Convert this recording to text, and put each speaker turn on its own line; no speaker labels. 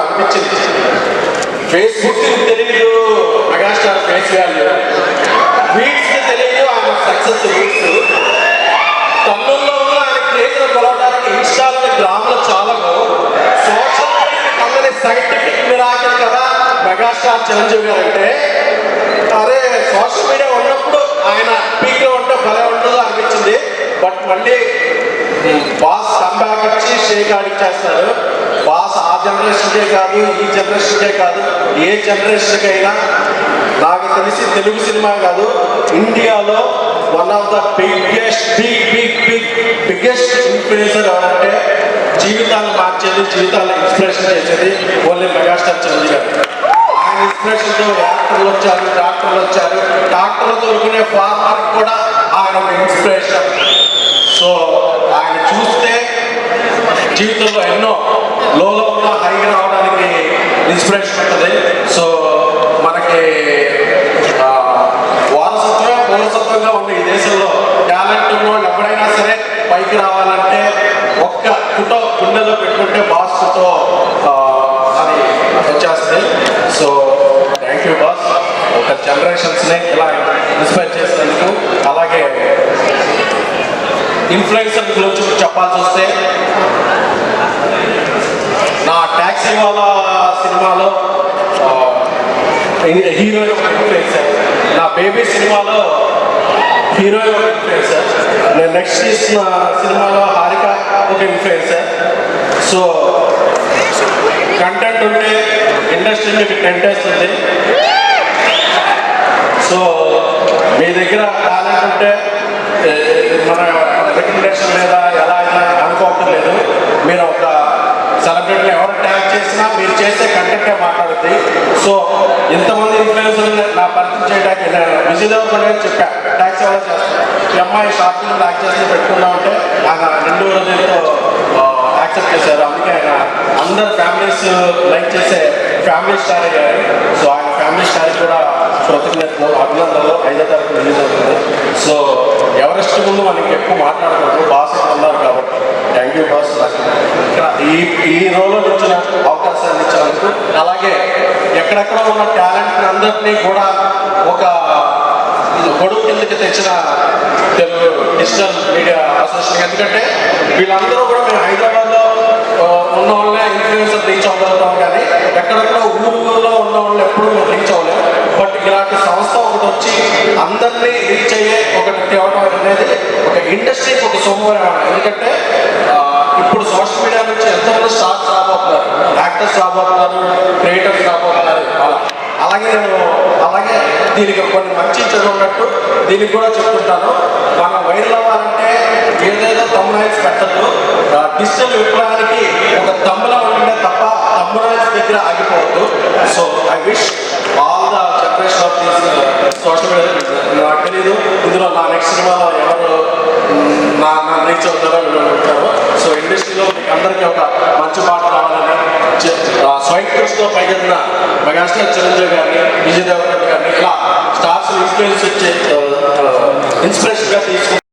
అనిపించింది. ఫేస్బుక్ తెలియదు megastar face value, tweets తెలియదు ఆయన సక్సెస్ ట్వీట్స్, తన్నుల్లో ఉన్న ఆయన క్రేజ్ కొలవడానికి ఇన్స్టాలోని గ్రాములు చాలకు, సోషల్ మీడియాకి అందరి సైంటిఫిక్ మిరాకిల్ కదా మెగాస్టార్ చిరంజీవి గారు అంటే. అరే సోషల్ మీడియా ఉన్నప్పుడు ఆయన పీక్లో ఉంటే భలే ఉంటుందో అనిపించింది. బట్ మళ్ళీ బాస్ కంబ్యాక్ ఇచ్చి షేక్ ఆడిచ్చేస్తారు. బాస్ ఆ జనరేషన్కే కాదు, ఈ జనరేషన్కే కాదు, ఏ జనరేషన్కైనా నాకు తెలిసి తెలుగు సినిమా కాదు ఇండియాలో one of the biggest influencer ఎవరంటే జీవితాన్ని మార్చేది, జీవితాన్ని ఇన్స్పిరేషన్ చేసేది ఓన్లీ మెగాస్టార్ చిరంజీవి గారు. ఆయన ఇన్స్పిరేషన్తో యాక్టర్లు వచ్చారు, డాక్టర్లు వచ్చారు, డాక్టర్లు దొరుకునే ఫార్మర్ కూడా ఆయన ఒక ఇన్స్పిరేషన్. సో ఆయన చూస్తే జీవితంలో ఎన్నో లోలో ఉన్న హైగా రావడానికి ఇన్స్పిరేషన్ ఉంటుంది. సో మనకి వారసత్వమే పౌరసత్వంగా ఉంది ఈ దేశంలో. టాలెంట్ ఉన్న వాళ్ళు ఎప్పుడైనా సరే పైకి రావాలంటే ఒక్క ఫోటో గుండెలో పెట్టుకుంటే బాస్ ఫోటో అది వచ్చేస్తుంది. సో థ్యాంక్ యూ బాస్, ఒక జనరేషన్స్ని ఇలా ఇన్స్పైర్ చేసినందుకు. అలాగే ఇన్ఫ్లుయెన్సర్ గురించి చెప్పాల్సి వస్తే నా ట్యాక్సీ వాళ్ళ సినిమాలో హీరోయిన్ ఒక ఇన్ఫ్లుయెన్సర్, నా బేబీ సినిమాలో హీరోయిన్ ఒక ఇన్ఫ్లుయెన్సర్, నేను నెక్స్ట్ తీసిన సినిమాలో హారిక ఒక ఇన్ఫ్లుయెన్సర్. సో కంటెంట్ ఉంటే ఇండస్ట్రీ మీకు టెంట్ వేస్తుంది. సో మీ దగ్గర టాలెంట్ ఉంటే మన రికమెండేషన్ లేదా ఎలా అయినా అనుకోవటం లేదు. మీరు ఒక సెలబ్రిటీని ఎవరు ట్యాగ్ చేసినా మీరు చేసే కంటెంటే మాట్లాడుతుంది. సో ఇంతమంది ఇన్ఫ్లుయెన్సర్ని నా పరిచయం చేయడానికి విజయ్ దేవరకొండ చెప్పా ట్యాక్స్ ఎవరో చేస్తాను, ఈ అమ్మాయి షార్ట్ ఫిల్మ్ యాక్ట్ చేసి పెట్టుకున్నామంటే ఆయన 2 రోజులతో యాక్సెప్ట్ చేశారు. అందుకే ఆయన అందరు ఫ్యామిలీస్ లైక్ చేసే ఫ్యామిలీ స్టార్ అయ్యారు. సో ఆయన ఫ్యామిలీ స్టార్కి కూడా కృతజ్ఞతలు, అభినందనలు. 5వ తారీఖు రిలీజ్ అవుతుంది. సో ఎవరెస్ట్ ముందు మనకి ఎక్కువ మాట్లాడకూడదు, బాస్ ఇక్కడ ఉన్నారు కాబట్టి. థ్యాంక్ యూ బాస్, ఈ రోల్లో నుంచి అవకాశాన్ని ఇచ్చినందుకు. అలాగే ఎక్కడెక్కడ ఉన్న టాలెంట్ అందరినీ కూడా ఒక గొడుగు కిందకి తెచ్చిన తెలుగు డిజిటల్ మీడియా అసోసియేషన్. ఎందుకంటే వీళ్ళందరూ కూడా మేము హైదరాబాద్లో ఉన్న వాళ్ళే ఇన్ఫ్లుయెన్సర్ రీచ్ అవ్వగలుగుతాం, కానీ ఎక్కడెక్కడ ఊళ్ళో ఉన్న వాళ్ళు ఎప్పుడు మేము రీచ్ అవ్వలేము. బట్ ఇలాంటి సంస్థ ఒకటి వచ్చి అందరినీ రీచ్ అయ్యే ఒకటి తేవడం అనేది ఒక ఇండస్ట్రీకి ఒక సోమవారం. ఎందుకంటే ఇప్పుడు సోషల్ మీడియా నుంచి ఎంతమంది స్టార్స్ రాబోతున్నారు, యాక్టర్స్ రాబోతున్నారు, క్రియేటర్స్ రాబోతున్నారు. అలాగే దీనికి కొన్ని మంచి చదువున్నట్టు దీనికి కూడా చెప్తుంటాను. మనం వైరల్ అవ్వాలంటే ఏదేదో తమ్మునైల్స్ పెట్టద్దు. డిజిటల్ విప్లవానికి ఒక తమ్ములం ఉండే తప్ప తమ్మునైల్స్ దగ్గర ఆగిపోవద్దు. So I wish all the generation of these social media. నాకు తెలీదు ఇందులో నా నెక్స్ట్ సినిమాలో ఎవరు నా రీచ్ అవుతారో ఉంటారో. సో ఇండస్ట్రీలో మీకు అందరికీ ఒక మంచి పాట రావాలని స్వయం కృషితో పైకెత్తిన మెగాస్టార్ చిరంజీవి గారిని, విజయ్ దేవరకొండ గారిని ఇలా స్టార్స్ ఇన్స్పిరేషన్గా తీసుకుని